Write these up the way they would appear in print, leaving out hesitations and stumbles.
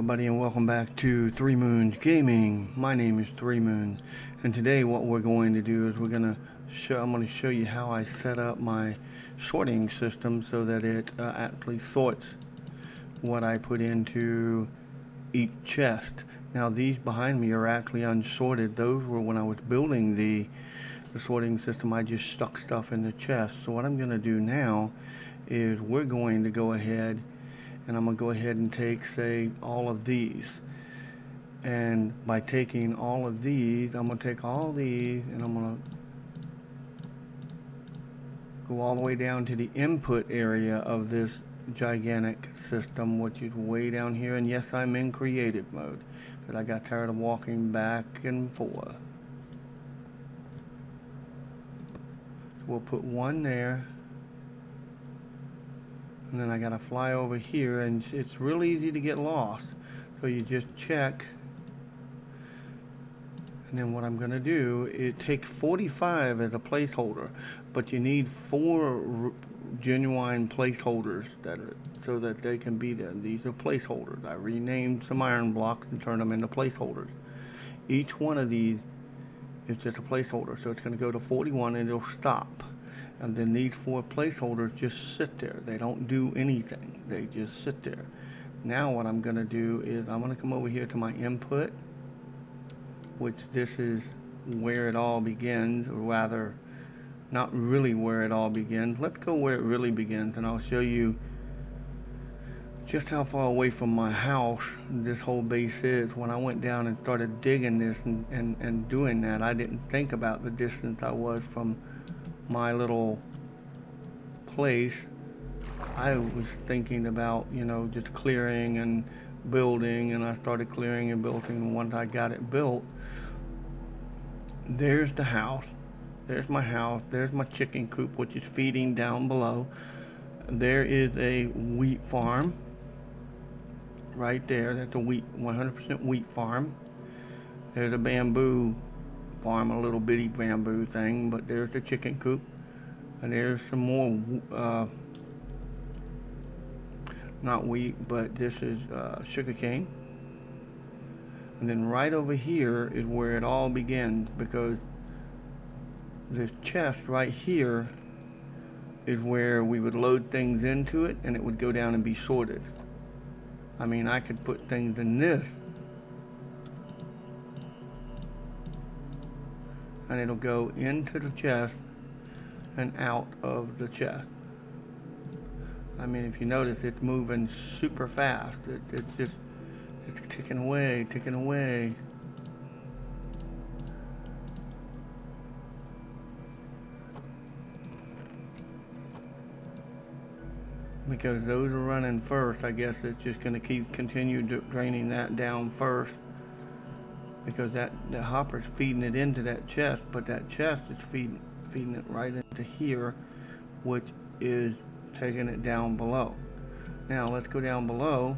everybody, and welcome back to Three Moons Gaming. My name is Three Moons, and today what we're going to do is I'm going to show you how I set up my sorting system so that it actually sorts what I put into each chest. Now these behind me are actually unsorted. Those were when I was building the sorting system. I just stuck stuff in the chest. So what I'm going to do now is we're going to go ahead and I'm going to go ahead and take, say, all of these. And by taking all of these, I'm going to take all these and I'm going to go all the way down to the input area of this gigantic system, which is way down here. And yes, I'm in creative mode because I got tired of walking back and forth. So we'll put one there. And then I gotta fly over here, and it's real easy to get lost. So you just check. And then what I'm gonna do is take 45 as a placeholder, but you need 4 genuine placeholders so that they can be there. These are placeholders. I renamed some iron blocks and turned them into placeholders. Each one of these is just a placeholder, so it's gonna go to 41 and it'll stop. And then these 4 placeholders just sit there. They don't do anything. They just sit there. Now what I'm going to do is I'm going to come over here to my input, which this is where it all begins, or rather, not really where it all begins. Let's go where it really begins, and I'll show you just how far away from my house this whole base is. When I went down and started digging this and doing that, I didn't think about the distance I was from my little place. I was thinking about, just clearing and building, and I started clearing and building, and once I got it built, there's the house, there's my house, there's my chicken coop, which is feeding down below. There is a wheat farm right there. That's a 100% wheat farm. There's a bamboo farm, a little bitty bamboo thing, but there's the chicken coop, and there's some more not wheat, but this is sugar cane. And then right over here is where it all begins, because this chest right here is where we would load things into it and it would go down and be sorted. I mean, I could put things in this and it'll go into the chest and out of the chest. I mean, if you notice, it's moving super fast. It's just ticking away, ticking away. Because those are running first, I guess it's just going to continue draining that down first. Because the hopper's feeding it into that chest, but that chest is feeding it right into here, which is taking it down below. Now let's go down below.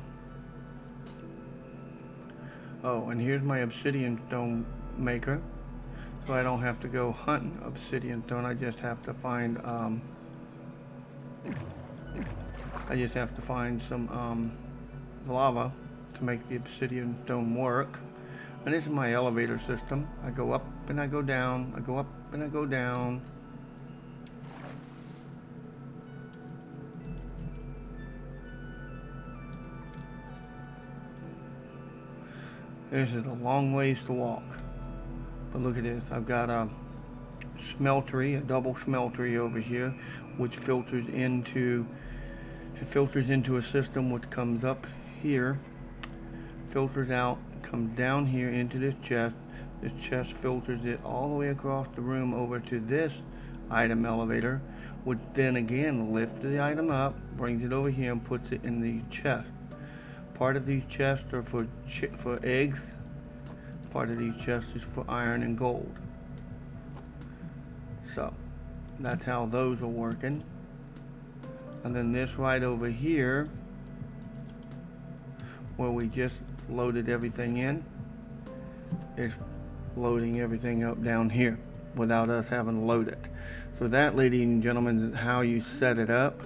Oh, and here's my obsidian stone maker, so I don't have to go hunting obsidian stone. I just have to find some lava to make the obsidian stone work. And this is my elevator system. I go up and I go down, I go up and I go down. This is a long ways to walk. But look at this, I've got a smeltery, a double smeltery over here, which filters into a system which comes up here, filters out, comes down here into this chest. This chest filters it all the way across the room over to this item elevator, which then again lifts the item up, brings it over here and puts it in the chest. Part of these chests are for eggs. Part of these chests is for iron and gold. So that's how those are working. And then this right over here, where we just loaded everything in, is loading everything up down here without us having to load it. So that, ladies and gentlemen, is how you set it up.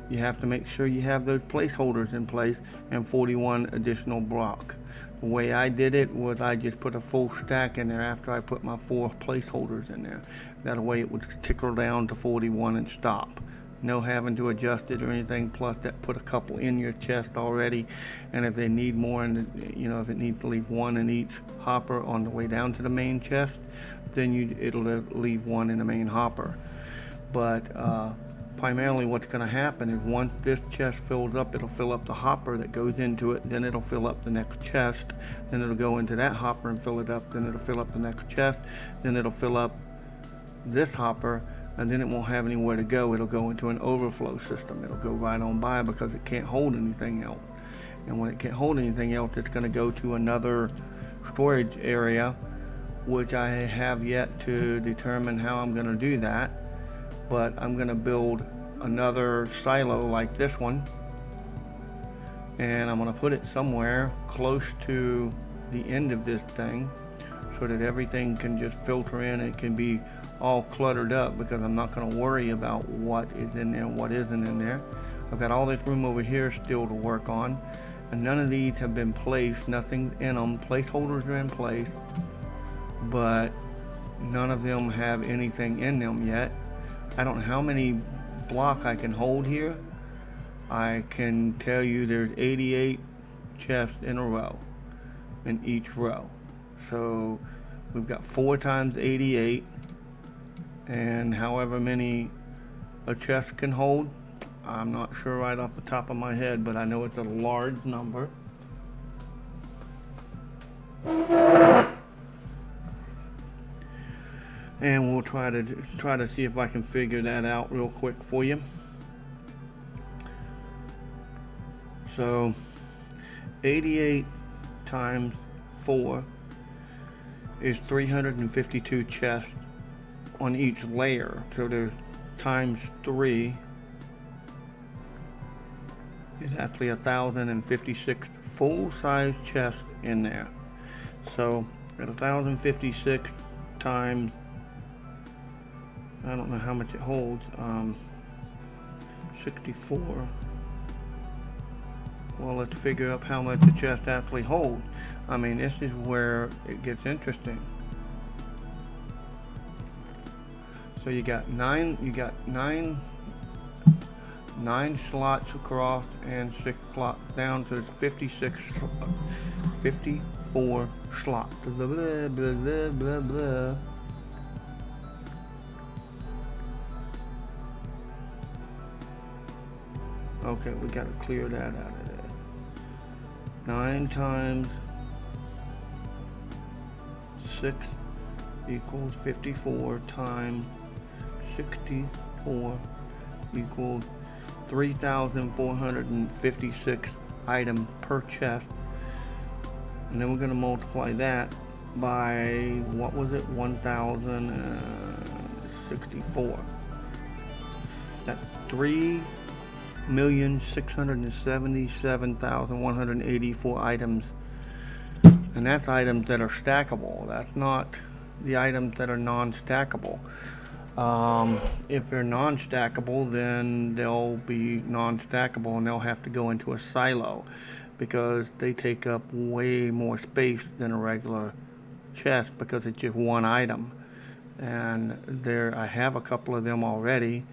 you have to make sure you have those placeholders in place and 41 additional block. The way I did it was I just put a full stack in there after I put my 4 placeholders in there. That way it would tickle down to 41 and stop. No having to adjust it or anything. Plus that put a couple in your chest already, and if they need more, and if it needs to leave 1 in each hopper on the way down to the main chest, then it'll leave 1 in the main hopper. But primarily what's going to happen is once this chest fills up, it'll fill up the hopper that goes into it, then it'll fill up the next chest, then it'll go into that hopper and fill it up, then it'll fill up the next chest, then it'll fill up this hopper, and then it won't have anywhere to go. It'll go into an overflow system. It'll go right on by because it can't hold anything else. And when it can't hold anything else, it's going to go to another storage area, which I have yet to determine how I'm going to do that. But I'm going to build another silo like this one, and I'm going to put it somewhere close to the end of this thing so that everything can just filter in. It can be all cluttered up because I'm not going to worry about what is in there and what isn't in there. I've got all this room over here still to work on, and none of these have been placed, nothing in them. Placeholders are in place, but none of them have anything in them yet. I don't know how many block I can hold here. I can tell you there's 88 chests in a row, in each row. So we've got 4 times 88, and however many a chest can hold, I'm not sure right off the top of my head, but I know it's a large number. And we'll try to see if I can figure that out real quick for you. So 88 times 4 is 352 chests on each layer. So there's times 3 is actually 1,056 full-size chests in there. So at 1,056 times, I don't know how much it holds, 64. Well, let's figure out how much the chest actually holds. I mean, this is where it gets interesting. So you got nine slots across and 6 slots down, so it's 54 slots. Blah, blah, blah, blah, blah, blah. Okay, we gotta clear that out of there. 9 times 6 equals 54 times 64 equals 3,456 items per chest. And then we're going to multiply that by, what was it, 1,064. That's 3,677,184 items. And that's items that are stackable. That's not the items that are non-stackable. If they're non-stackable, then they'll be non-stackable and they'll have to go into a silo because they take up way more space than a regular chest because it's just one item. And I have a couple of them already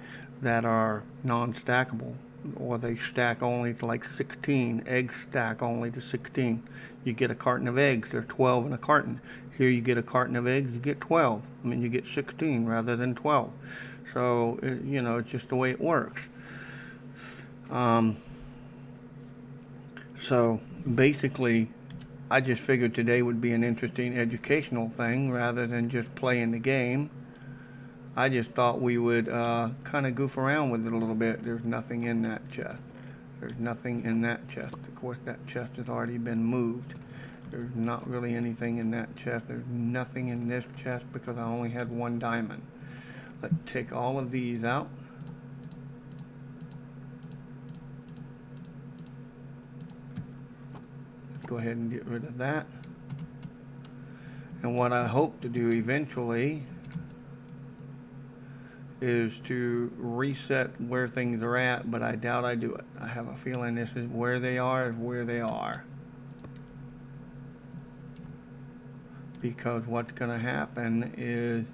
that are non-stackable, or they stack only to like 16. Eggs stack only to 16. You get a carton of eggs, there's 12 in a carton. Here you get a carton of eggs, you get 12. I mean, you get 16 rather than 12. So, it's just the way it works. So basically, I just figured today would be an interesting educational thing rather than just playing the game. I just thought we would kind of goof around with it a little bit. There's nothing in that chest. There's nothing in that chest. Of course, that chest has already been moved. There's not really anything in that chest. There's nothing in this chest because I only had 1 diamond. Let's take all of these out. Let's go ahead and get rid of that. And what I hope to do eventually is to reset where things are at, but I doubt I do it. I have a feeling this is where they are, is where they are. Because what's going to happen is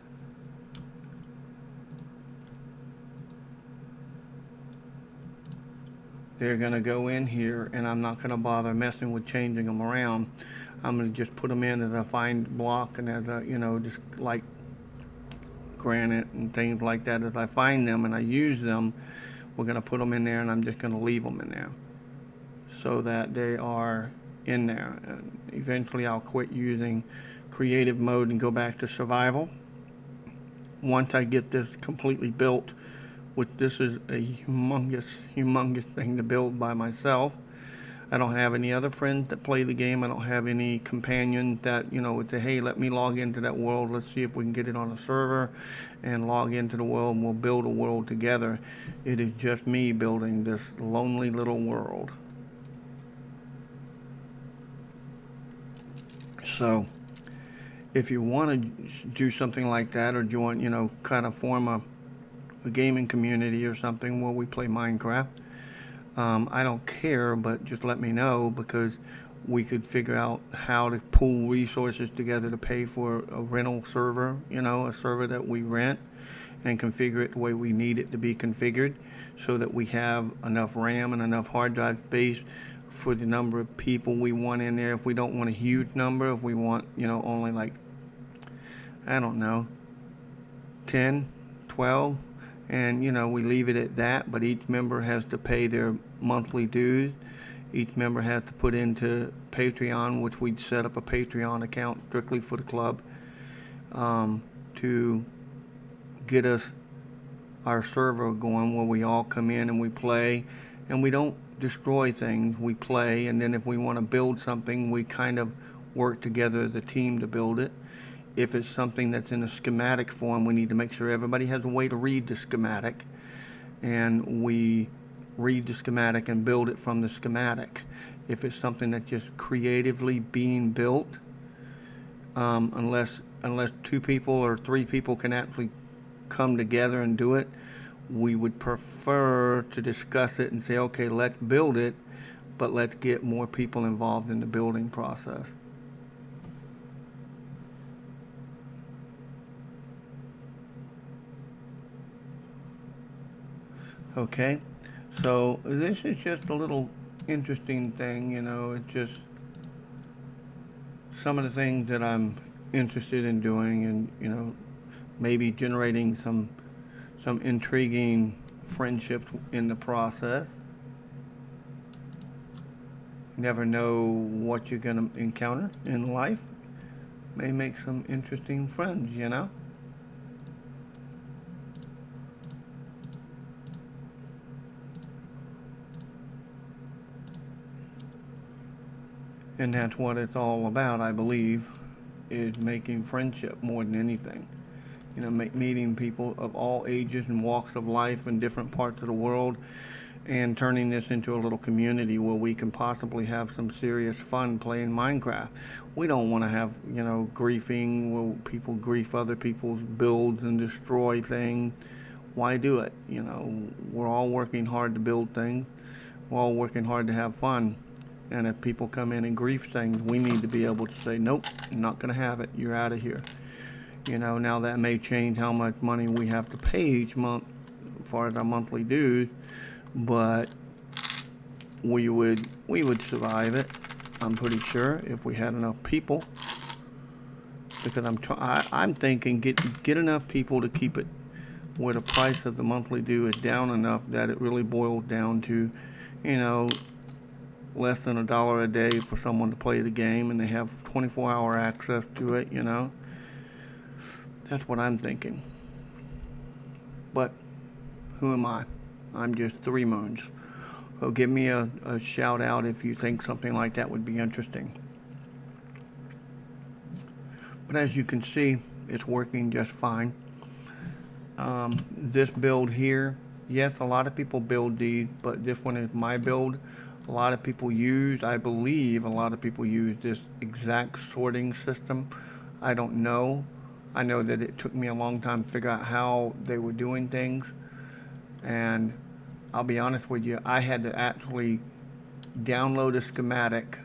they're going to go in here, and I'm not going to bother messing with changing them around. I'm going to just put them in as a fine block and as a, just like granite and things like that. As I find them and I use them, we're going to put them in there, and I'm just going to leave them in there so that they are in there. And eventually I'll quit using creative mode and go back to survival. Once I get this completely built, which this is a humongous thing to build by myself. I don't have any other friends that play the game. I don't have any companions that, would say, hey, let me log into that world. Let's see if we can get it on a server and log into the world, and we'll build a world together. It is just me building this lonely little world. So if you want to do something like that, or do you want, kind of form a gaming community or something where we play Minecraft, I don't care, but just let me know, because we could figure out how to pool resources together to pay for a rental server, a server that we rent, and configure it the way we need it to be configured, so that we have enough RAM and enough hard drive space for the number of people we want in there. If we don't want a huge number, if we want, only like, I don't know, 10, 12, and we leave it at that, but each member has to pay their monthly dues. Each member has to put into Patreon, which we'd set up a Patreon account strictly for the club, to get us our server going, where we all come in and we play, and we don't destroy things, we play, and then if we want to build something, we kind of work together as a team to build it. If it's something that's in a schematic form, we need to make sure everybody has a way to read the schematic, and we read the schematic and build it from the schematic. If it's something that's just creatively being built, unless 2 people or 3 people can actually come together and do it, we would prefer to discuss it and say, okay, let's build it, but let's get more people involved in the building process. Okay, so this is just a little interesting thing, it's just some of the things that I'm interested in doing, and maybe generating some intriguing friendships in the process. You never know what you're going to encounter in life. May make some interesting friends. And that's what it's all about, I believe, is making friendship more than anything. Meeting people of all ages and walks of life in different parts of the world, and turning this into a little community where we can possibly have some serious fun playing Minecraft. We don't want to have, griefing, where people grief other people's builds and destroy things. Why do it? We're all working hard to build things. We're all working hard to have fun. And if people come in and grief things, we need to be able to say, nope, I'm not going to have it. You're out of here. Now that may change how much money we have to pay each month as far as our monthly dues, but we would survive it, I'm pretty sure, if we had enough people. Because I'm thinking get enough people to keep it where the price of the monthly due is down enough that it really boils down to, less than $1 a day for someone to play the game, and they have 24-hour access to it. That's what I'm thinking. But who am I? I'm just 3 Moons. So give me a shout out if you think something like that would be interesting. But as you can see, it's working just fine. This build here, yes, a lot of people build these, but this one is my build. I believe a lot of people use this exact sorting system. I don't know. I know that it took me a long time to figure out how they were doing things, and I'll be honest with you, I had to actually download a schematic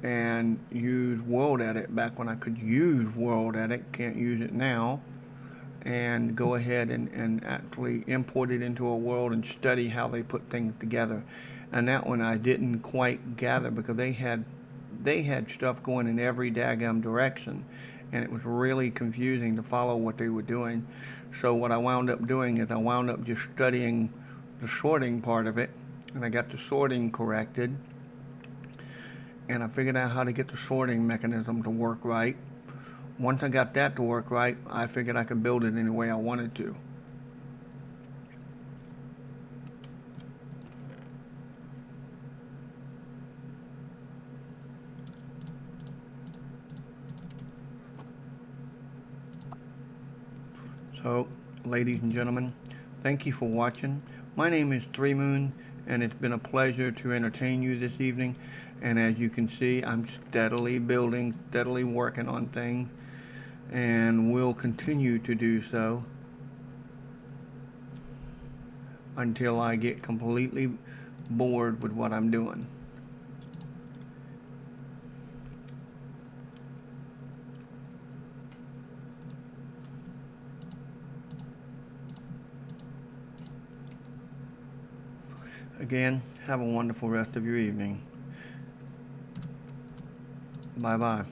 and use World Edit back when I could use World Edit, can't use it now, and go ahead and actually import it into a world and study how they put things together. And that one I didn't quite gather because they had stuff going in every daggum direction, and it was really confusing to follow what they were doing. So what I wound up doing is I wound up just studying the sorting part of it, and I got the sorting corrected, and I figured out how to get the sorting mechanism to work right. Once I got that to work right, I figured I could build it any way I wanted to. So, ladies and gentlemen, thank you for watching. My name is Three Moon, and it's been a pleasure to entertain you this evening. And as you can see, I'm steadily building, steadily working on things, and will continue to do so until I get completely bored with what I'm doing. Again, have a wonderful rest of your evening. Bye bye.